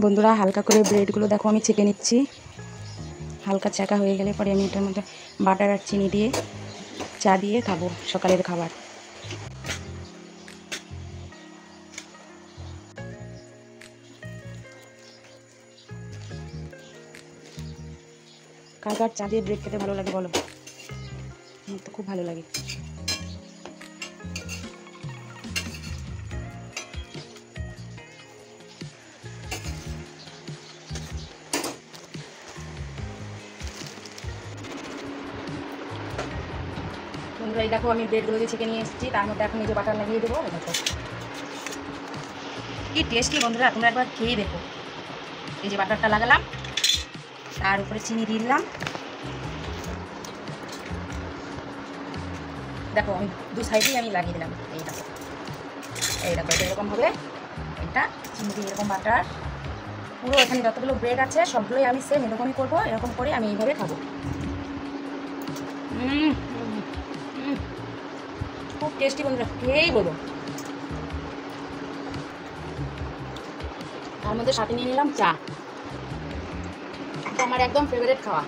বন্ধুরা হালকা করে ব্রেডগুলো দেখো আমি ছেঁকে নিচ্ছি। হালকা চাকা হয়ে গেলে পরে আমি এটার মধ্যে বাটার আর চিনি দিয়ে চা দিয়ে খাবো সকালের খাবার। কার কার চা দিয়ে ব্রেড খেতে ভালো লাগে বলো? আমার তো খুব ভালো লাগে। বন্ধুরা এই দেখো আমি ব্রেডগুলো দিয়ে ছেঁকে নিয়ে এসেছি, তার মধ্যে এখন এই যে বাটার লাগিয়ে দেবো। দেখো কি টেস্টি বন্ধুরা, তোমরা একবার খেয়ে দেখো। এই যে বাটারটা লাগালাম, তার উপরে চিনি দিয়ে দিলাম। দেখো আমি দু সাইডেই আমি লাগিয়ে দিলাম। এই দেখো এরকম হবে। এটা চিনি দিয়ে এরকম বাটার পুরো এখানে যতগুলো ব্রেড আছে সবগুলোই আমি সেম এরকমই করবো। এরকম করে আমি এইভাবে খাবো। খুব টেস্টি বন্ধুরা, খেয়েই বলো। তার মধ্যে সাথে নিয়ে নিলাম চা, আমার একদম ফেভারিট খাওয়া।